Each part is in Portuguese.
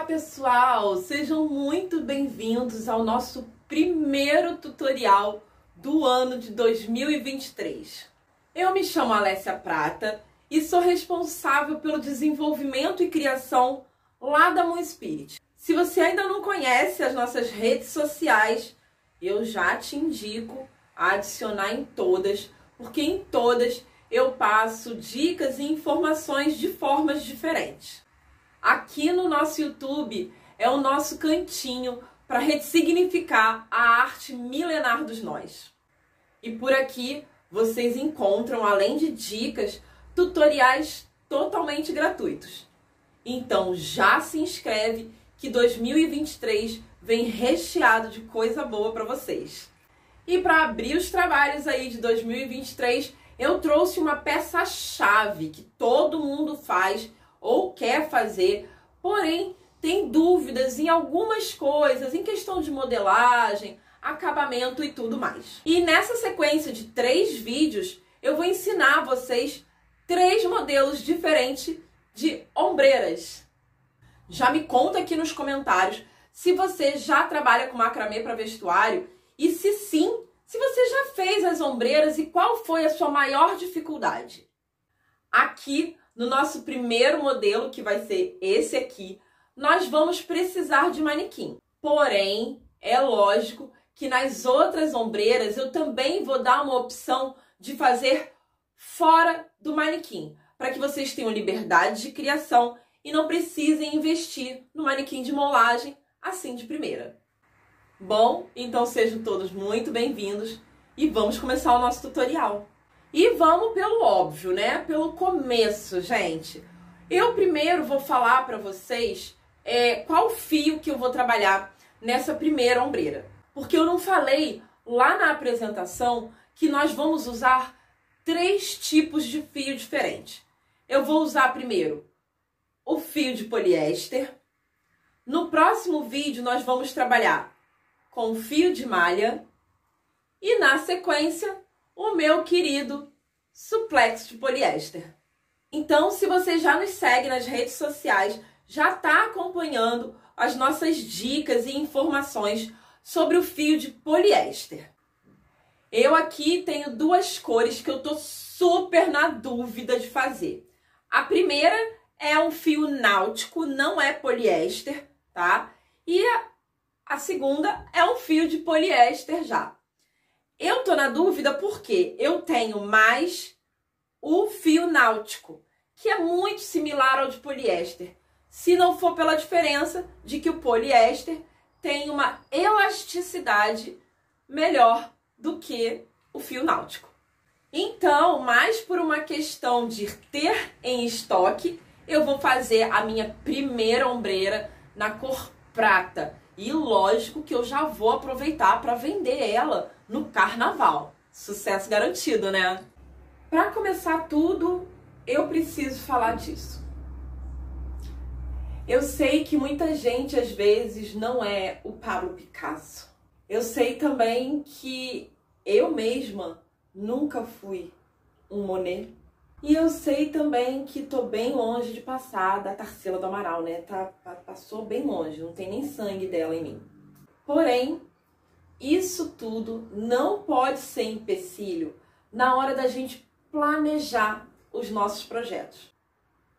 pessoal! Sejam muito bem-vindos ao nosso primeiro tutorial do ano de 2023. Eu me chamo Alessia Prata e sou responsável pelo desenvolvimento e criação lá da Moon Spirit. Se você ainda não conhece as nossas redes sociais, eu já te indico a adicionar em todas, porque em todas eu passo dicas e informações de formas diferentes. Aqui no nosso YouTube é o nosso cantinho para ressignificar a arte milenar dos nós. E por aqui vocês encontram, além de dicas, tutoriais totalmente gratuitos. Então já se inscreve que 2023 vem recheado de coisa boa para vocês. E para abrir os trabalhos aí de 2023, eu trouxe uma peça-chave que todo mundo faz ou quer fazer, porém tem dúvidas em algumas coisas, em questão de modelagem, acabamento e tudo mais. E nessa sequência de 3 vídeos, eu vou ensinar vocês 3 modelos diferentes de ombreiras. Já me conta aqui nos comentários se você já trabalha com macramê para vestuário e se sim, se você já fez as ombreiras e qual foi a sua maior dificuldade. Aqui no nosso primeiro modelo, que vai ser esse aqui, nós vamos precisar de manequim. Porém, é lógico que nas outras ombreiras eu também vou dar uma opção de fazer fora do manequim, para que vocês tenham liberdade de criação e não precisem investir no manequim de molagem assim de primeira. Bom, então sejam todos muito bem-vindos e vamos começar o nosso tutorial. E vamos pelo óbvio, né? Pelo começo, gente. Eu primeiro vou falar para vocês qual fio que eu vou trabalhar nessa primeira ombreira. Porque eu não falei lá na apresentação que nós vamos usar 3 tipos de fio diferentes. Eu vou usar primeiro o fio de poliéster. No próximo vídeo nós vamos trabalhar com fio de malha. E na sequência, o meu querido suplex de poliéster. Então, se você já nos segue nas redes sociais, já está acompanhando as nossas dicas e informações sobre o fio de poliéster. Eu aqui tenho 2 cores que eu tô super na dúvida de fazer. A primeira é um fio náutico, não é poliéster, tá? E a segunda é um fio de poliéster já. Eu tô na dúvida porque eu tenho mais o fio náutico, que é muito similar ao de poliéster, se não for pela diferença de que o poliéster tem uma elasticidade melhor do que o fio náutico. Então, mais por uma questão de ter em estoque, eu vou fazer a minha primeira ombreira na cor prata. E lógico que eu já vou aproveitar para vender ela no carnaval. Sucesso garantido, né? Para começar tudo, eu preciso falar disso. Eu sei que muita gente às vezes não é o Pablo Picasso. Eu sei também que eu mesma nunca fui um Monet. E eu sei também que tô bem longe de passar da Tarsila do Amaral, né? Passou bem longe, não tem nem sangue dela em mim. Porém, isso tudo não pode ser empecilho na hora da gente planejar os nossos projetos.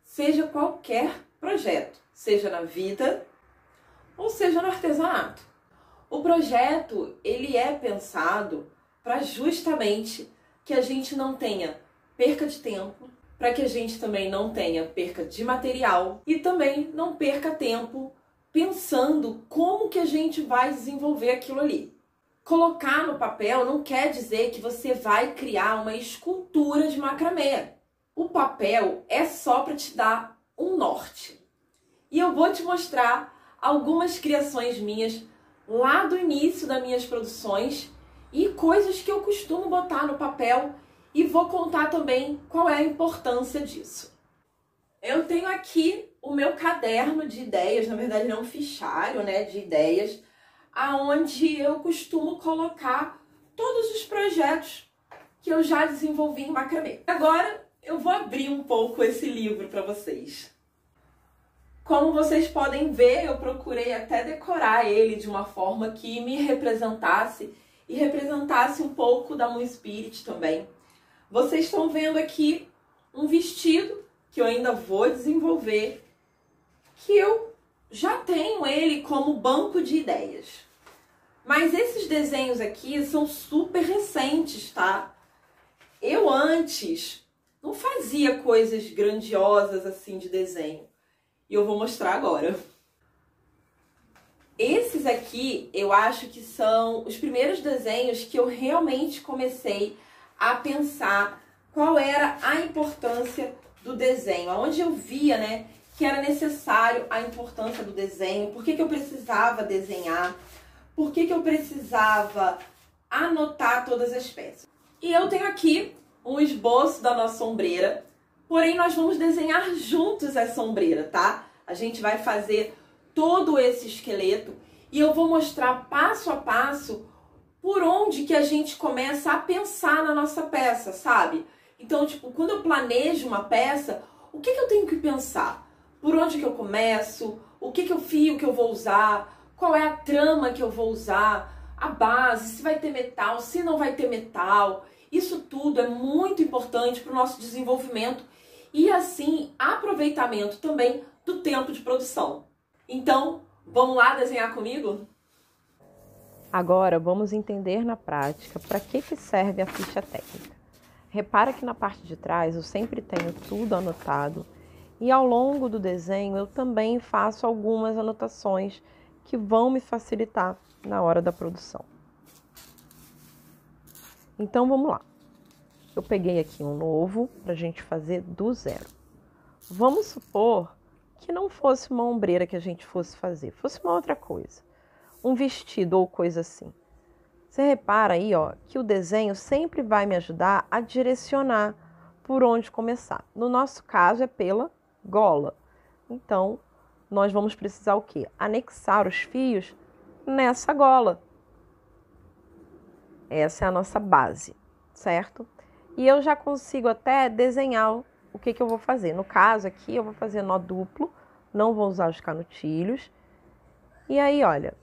Seja qualquer projeto, seja na vida ou seja no artesanato. O projeto, ele é pensado para justamente que a gente não tenha perca de tempo, para que a gente também não tenha perca de material e também não perca tempo pensando como que a gente vai desenvolver aquilo ali. Colocar no papel não quer dizer que você vai criar uma escultura de macramê. O papel é só para te dar um norte. E eu vou te mostrar algumas criações minhas lá do início das minhas produções e coisas que eu costumo botar no papel e vou contar também qual é a importância disso. Eu tenho aqui o meu caderno de ideias, na verdade não um fichário, né, de ideias, aonde eu costumo colocar todos os projetos que eu já desenvolvi em macramê. Agora eu vou abrir um pouco esse livro para vocês. Como vocês podem ver, eu procurei até decorar ele de uma forma que me representasse e representasse um pouco da Moon Spirit também. Vocês estão vendo aqui um vestido que eu ainda vou desenvolver, que eu já tenho ele como banco de ideias. Mas esses desenhos aqui são super recentes, tá? Eu antes não fazia coisas grandiosas assim de desenho. E eu vou mostrar agora. Esses aqui eu acho que são os primeiros desenhos que eu realmente comecei a pensar qual era a importância do desenho. Onde eu via, né, que era necessário a importância do desenho, por que eu precisava desenhar, por que eu precisava anotar todas as peças. E eu tenho aqui um esboço da nossa ombreira, porém nós vamos desenhar juntos essa ombreira, tá? A gente vai fazer todo esse esqueleto e eu vou mostrar passo a passo por onde que a gente começa a pensar na nossa peça, sabe? Então, tipo, quando eu planejo uma peça, o que eu tenho que pensar? Por onde que eu começo? O que o fio que eu vou usar? Qual é a trama que eu vou usar? A base, se vai ter metal, se não vai ter metal. Isso tudo é muito importante para o nosso desenvolvimento e, assim, aproveitamento também do tempo de produção. Então, vamos lá desenhar comigo? Agora, vamos entender na prática para que serve a ficha técnica. Repara que na parte de trás eu sempre tenho tudo anotado e ao longo do desenho eu também faço algumas anotações que vão me facilitar na hora da produção. Então vamos lá. Eu peguei aqui um novo para a gente fazer do zero. Vamos supor que não fosse uma ombreira que a gente fosse fazer, fosse uma outra coisa. Um vestido ou coisa assim. Você repara aí, ó, que o desenho sempre vai me ajudar a direcionar por onde começar. No nosso caso é pela gola. Então, nós vamos precisar o quê? Anexar os fios nessa gola. Essa é a nossa base, certo? E eu já consigo até desenhar o que eu vou fazer. No caso aqui, eu vou fazer nó duplo, não vou usar os canutilhos. E aí, olha,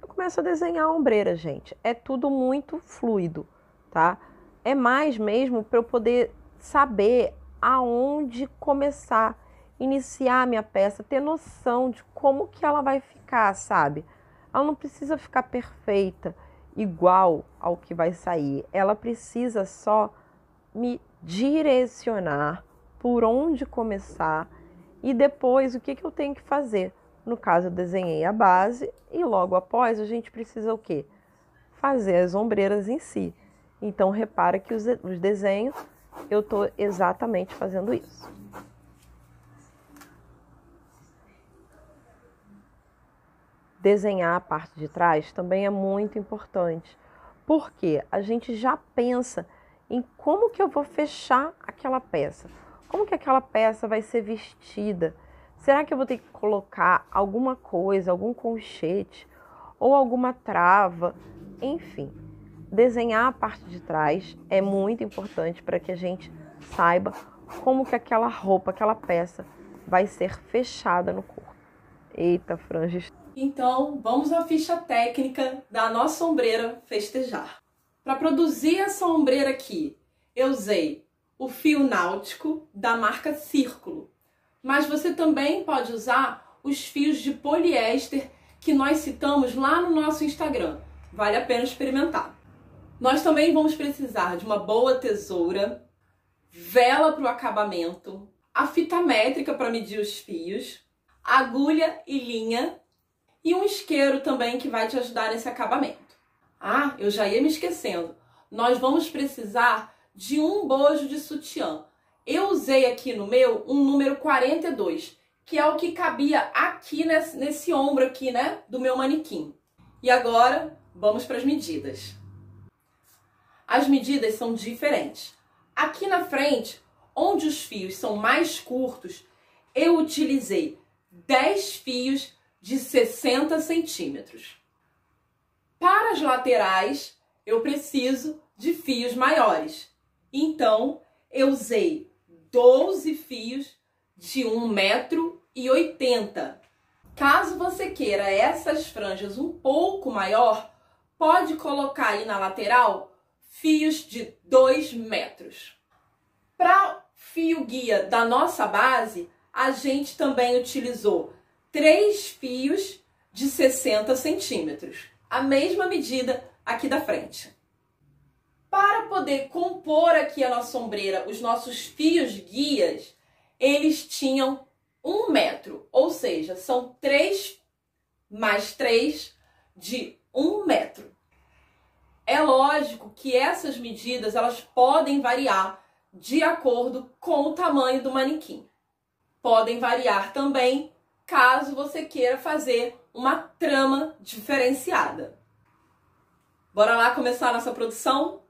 eu começo a desenhar a ombreira, gente. É tudo muito fluido, tá? É mais mesmo para eu poder saber aonde começar, iniciar a minha peça, ter noção de como que ela vai ficar, sabe? Ela não precisa ficar perfeita, igual ao que vai sair. Ela precisa só me direcionar por onde começar e depois o que eu tenho que fazer. No caso, eu desenhei a base e logo após a gente precisa o quê? Fazer as ombreiras em si. Então, repara que os desenhos, eu estou exatamente fazendo isso. Desenhar a parte de trás também é muito importante, porque a gente já pensa em como que eu vou fechar aquela peça, como que aquela peça vai ser vestida. Será que eu vou ter que colocar alguma coisa, algum colchete ou alguma trava? Enfim, desenhar a parte de trás é muito importante para que a gente saiba como que aquela roupa, aquela peça vai ser fechada no corpo. Eita, franjas. Então, vamos à ficha técnica da nossa ombreira festejar. Para produzir essa ombreira aqui, eu usei o fio náutico da marca Círculo. Mas você também pode usar os fios de poliéster que nós citamos lá no nosso Instagram. Vale a pena experimentar. Nós também vamos precisar de uma boa tesoura, vela para o acabamento, a fita métrica para medir os fios, agulha e linha e um isqueiro também que vai te ajudar nesse acabamento. Ah, eu já ia me esquecendo. Nós vamos precisar de um bojo de sutiã. Eu usei aqui no meu um número 42, que é o que cabia aqui nesse ombro aqui, né, do meu manequim. E agora, vamos para as medidas. As medidas são diferentes. Aqui na frente, onde os fios são mais curtos, eu utilizei 10 fios de 60 centímetros. Para as laterais, eu preciso de fios maiores. Então, eu usei 12 fios de 1,5 metro. 1,80 m. Caso você queira essas franjas um pouco maior, pode colocar aí na lateral fios de 2 metros. Para fio guia da nossa base, a gente também utilizou 3 fios de 60 centímetros, a mesma medida aqui da frente. Para poder compor aqui a nossa ombreira, os nossos fios guias, eles tinham 1 metro, ou seja, são 3 mais 3 de 1 metro. É lógico que essas medidas elas podem variar de acordo com o tamanho do manequim. Podem variar também caso você queira fazer uma trama diferenciada. Bora lá começar a nossa produção?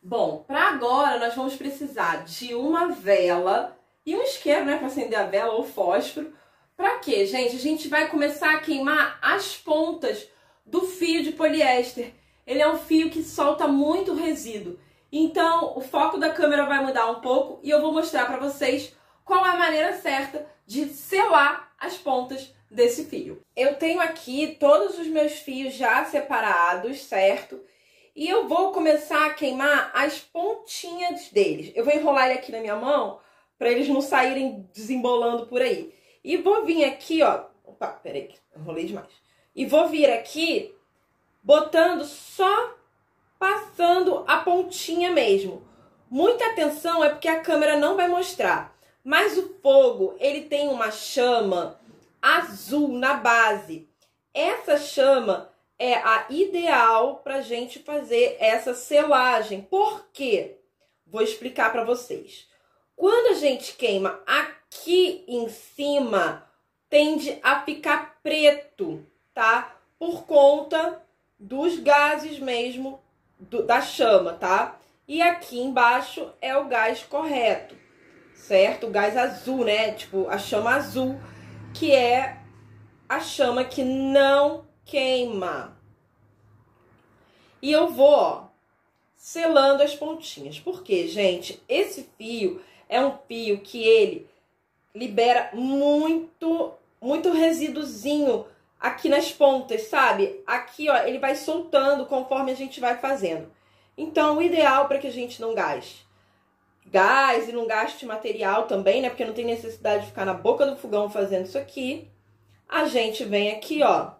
Bom, para agora nós vamos precisar de uma vela e um isqueiro, né, para acender a vela ou fósforo. Para quê, gente? A gente vai começar a queimar as pontas do fio de poliéster. Ele é um fio que solta muito resíduo. Então, o foco da câmera vai mudar um pouco e eu vou mostrar para vocês qual é a maneira certa de selar as pontas desse fio. Eu tenho aqui todos os meus fios já separados, certo? E eu vou começar a queimar as pontinhas deles. Eu vou enrolar ele aqui na minha mão para eles não saírem desembolando por aí. E vou vir aqui, ó. Opa, peraí, enrolei demais. E vou vir aqui botando só passando a pontinha mesmo. Muita atenção, é porque a câmera não vai mostrar. Mas o fogo, ele tem uma chama azul na base. Essa chama é a ideal pra gente fazer essa selagem. Por quê? Vou explicar para vocês. Quando a gente queima aqui em cima, tende a ficar preto, tá? Por conta dos gases mesmo da chama, tá? E aqui embaixo é o gás correto, certo? O gás azul, né? Tipo, a chama azul, que é a chama que não queima. E eu vou, ó, selando as pontinhas. Por quê, gente? Esse fio é um fio que ele libera muito resíduozinho aqui nas pontas, sabe? Aqui, ó, ele vai soltando conforme a gente vai fazendo. Então, o ideal para que a gente não gaste gás e não gaste material também, né? Porque não tem necessidade de ficar na boca do fogão fazendo isso aqui. A gente vem aqui, ó.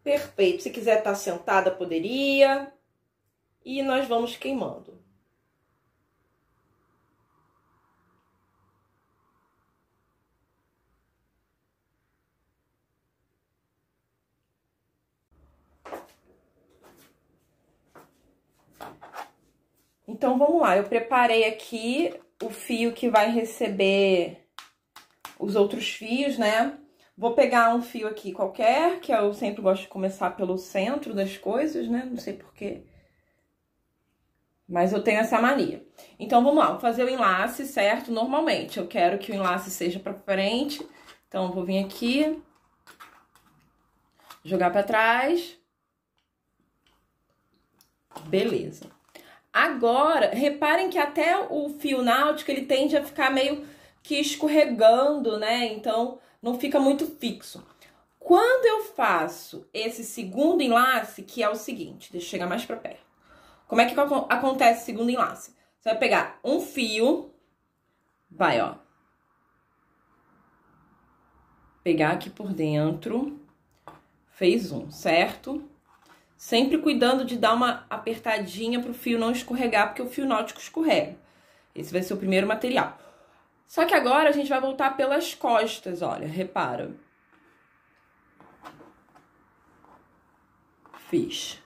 Perfeito. Se quiser estar sentada, poderia. E nós vamos queimando. Então, vamos lá. Eu preparei aqui o fio que vai receber os outros fios, né? Vou pegar um fio aqui qualquer, que eu sempre gosto de começar pelo centro das coisas, né? Não sei porquê, mas eu tenho essa mania. Então, vamos lá. Vou fazer o enlace, certo? Normalmente, eu quero que o enlace seja pra frente. Então, vou vir aqui, jogar pra trás. Beleza. Agora, reparem que até o fio náutico, ele tende a ficar meio que escorregando, né? Então, não fica muito fixo. Quando eu faço esse segundo enlace, que é o seguinte, deixa eu chegar mais pra perto. Como é que acontece o segundo enlace? Você vai pegar um fio, vai, ó. Pegar aqui por dentro, fez um, certo? Sempre cuidando de dar uma apertadinha pro fio não escorregar, porque o fio náutico escorrega. Esse vai ser o primeiro material. Só que agora a gente vai voltar pelas costas, olha, repara. Fiz.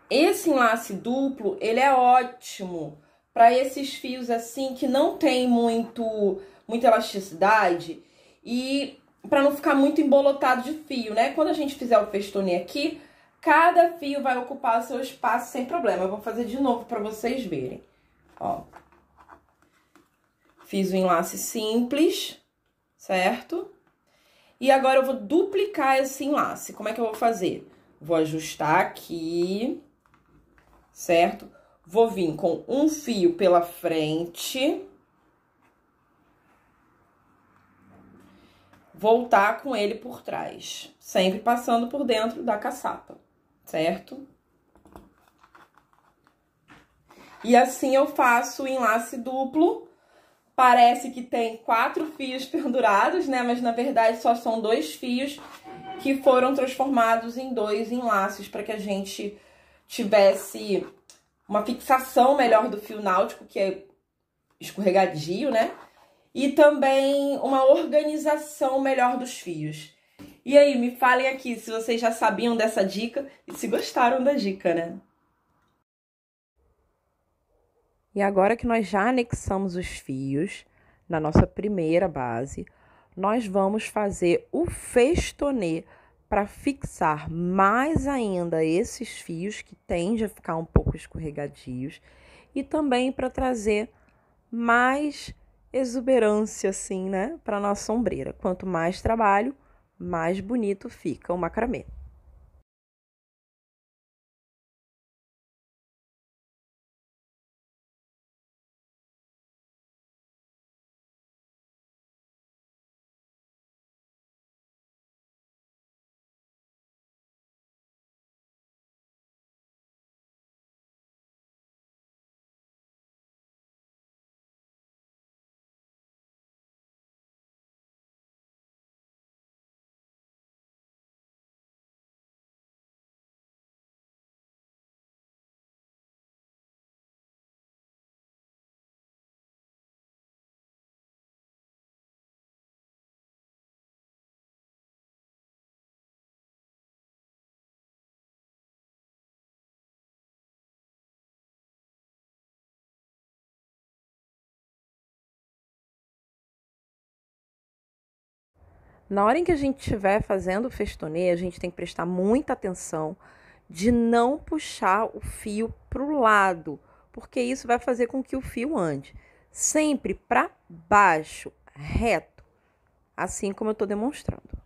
Esse enlace duplo, ele é ótimo para esses fios assim que não tem muita elasticidade e para não ficar muito embolotado de fio, né? Quando a gente fizer o festone aqui, cada fio vai ocupar o seu espaço sem problema. Eu vou fazer de novo para vocês verem. Ó. Fiz o enlace simples, certo? E agora eu vou duplicar esse enlace. Como é que eu vou fazer? Vou ajustar aqui, certo? Vou vir com um fio pela frente, voltar com ele por trás, sempre passando por dentro da caçapa, certo? E assim eu faço o enlace duplo. Parece que tem 4 fios pendurados, né? Mas na verdade só são 2 fios que foram transformados em 2 enlaces para que a gente tivesse uma fixação melhor do fio náutico, que é escorregadio, né? E também uma organização melhor dos fios. E aí, me falem aqui se vocês já sabiam dessa dica e se gostaram da dica, né? E agora que nós já anexamos os fios na nossa primeira base, nós vamos fazer o festonê para fixar mais ainda esses fios que tendem a ficar um pouco escorregadios e também para trazer mais exuberância assim, né, para nossa ombreira. Quanto mais trabalho, mais bonito fica o macramê. Na hora em que a gente estiver fazendo o festonê, a gente tem que prestar muita atenção de não puxar o fio para o lado, porque isso vai fazer com que o fio ande sempre para baixo, reto, assim como eu estou demonstrando.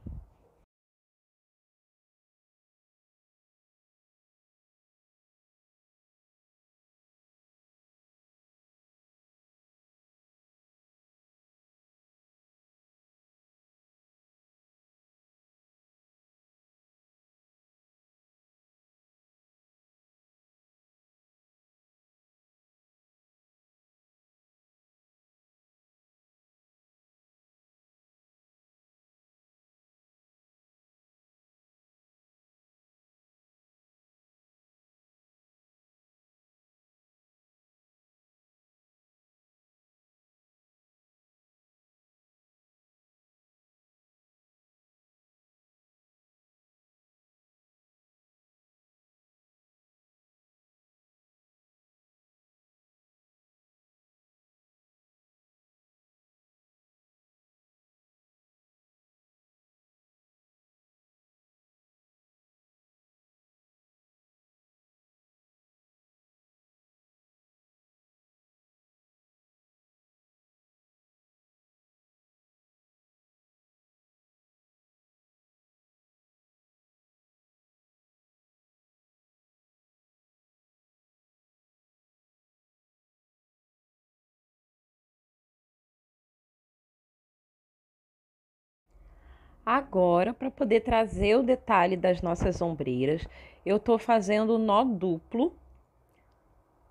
Agora, para poder trazer o detalhe das nossas ombreiras, eu estou fazendo o nó duplo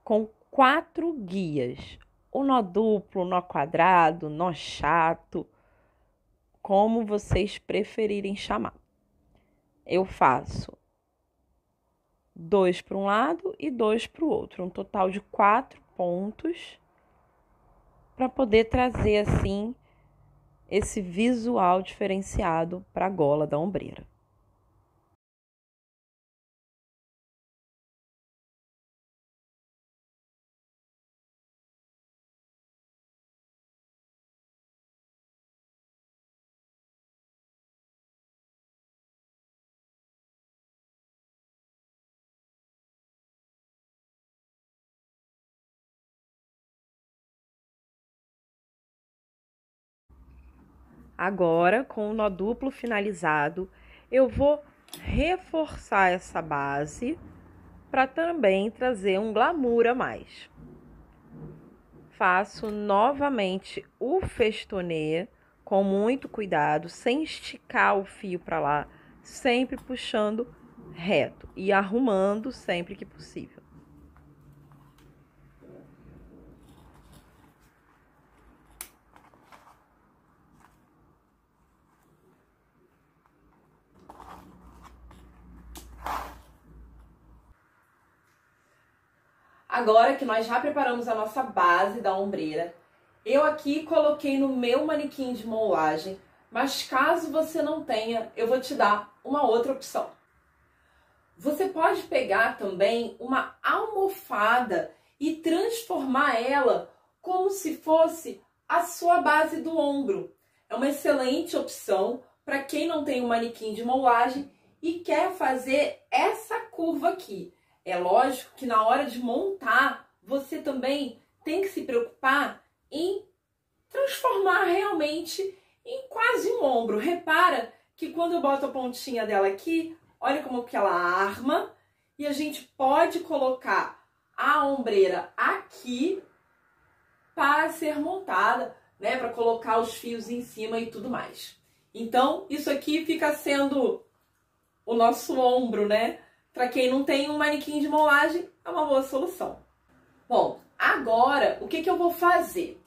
com 4 guias. O nó duplo, nó quadrado, nó chato, como vocês preferirem chamar. Eu faço 2 para um lado e 2 para o outro, um total de 4 pontos, para poder trazer assim esse visual diferenciado para a gola da ombreira. Agora, com o nó duplo finalizado, eu vou reforçar essa base para também trazer um glamour a mais. Faço novamente o festonê com muito cuidado, sem esticar o fio para lá, sempre puxando reto e arrumando sempre que possível. Agora que nós já preparamos a nossa base da ombreira, eu aqui coloquei no meu manequim de moulagem, mas caso você não tenha, eu vou te dar uma outra opção. Você pode pegar também uma almofada e transformar ela como se fosse a sua base do ombro. É uma excelente opção para quem não tem um manequim de moulagem e quer fazer essa curva aqui. É lógico que na hora de montar, você também tem que se preocupar em transformar realmente em quase um ombro. Repara que quando eu boto a pontinha dela aqui, olha como que ela arma e a gente pode colocar a ombreira aqui para ser montada, né? Para colocar os fios em cima e tudo mais. Então, isso aqui fica sendo o nosso ombro, né? Para quem não tem um manequim de moulagem, é uma boa solução. Bom, agora, o que eu vou fazer?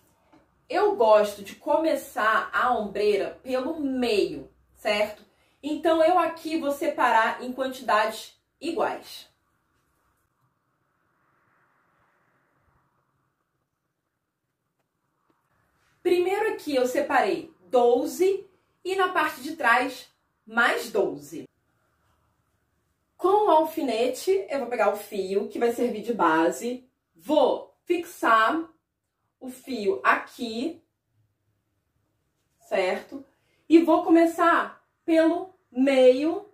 Eu gosto de começar a ombreira pelo meio, certo? Então, eu aqui vou separar em quantidades iguais. Primeiro aqui eu separei 12 e na parte de trás mais 12. Com o alfinete, eu vou pegar o fio que vai servir de base, vou fixar o fio aqui, certo? E vou começar pelo meio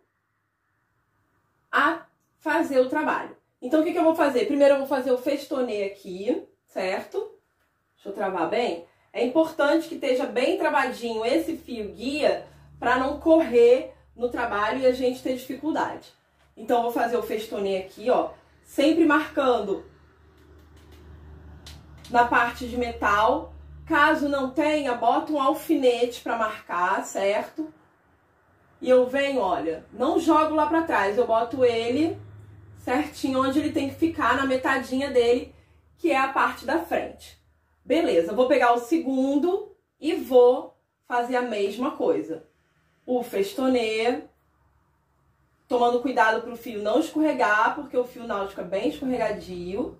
a fazer o trabalho. Então, o que eu vou fazer? Primeiro eu vou fazer o festonê aqui, certo? Deixa eu travar bem. É importante que esteja bem travadinho esse fio guia para não correr no trabalho e a gente ter dificuldade. Então, eu vou fazer o festonê aqui, ó, sempre marcando na parte de metal. Caso não tenha, bota um alfinete para marcar, certo? E eu venho, olha, não jogo lá para trás, eu boto ele certinho onde ele tem que ficar, na metadinha dele, que é a parte da frente. Beleza, vou pegar o segundo e vou fazer a mesma coisa. O festonê, tomando cuidado para o fio não escorregar, porque o fio náutico é bem escorregadio.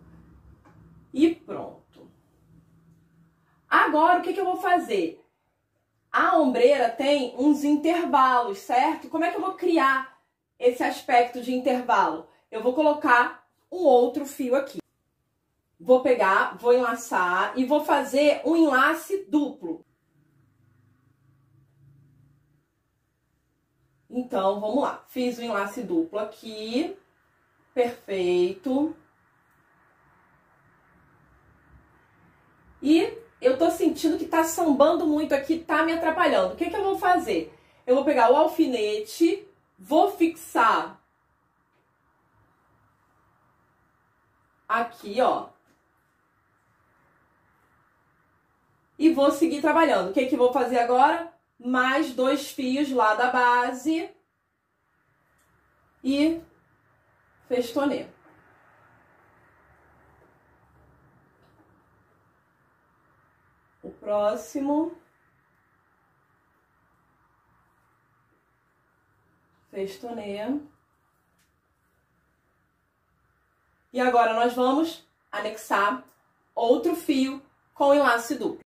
E pronto. Agora, o que eu vou fazer? A ombreira tem uns intervalos, certo? Como é que eu vou criar esse aspecto de intervalo? Eu vou colocar um outro fio aqui. Vou pegar, vou enlaçar e vou fazer um enlace duplo. Então, vamos lá. Fiz o enlace duplo aqui. Perfeito. E eu tô sentindo que tá sambando muito aqui, tá me atrapalhando. O que eu vou fazer? Eu vou pegar o alfinete, vou fixar aqui, ó. E vou seguir trabalhando. O que eu vou fazer agora? Mais 2 fios lá da base e festonê. O próximo, festonê. E agora nós vamos anexar outro fio com enlace duplo.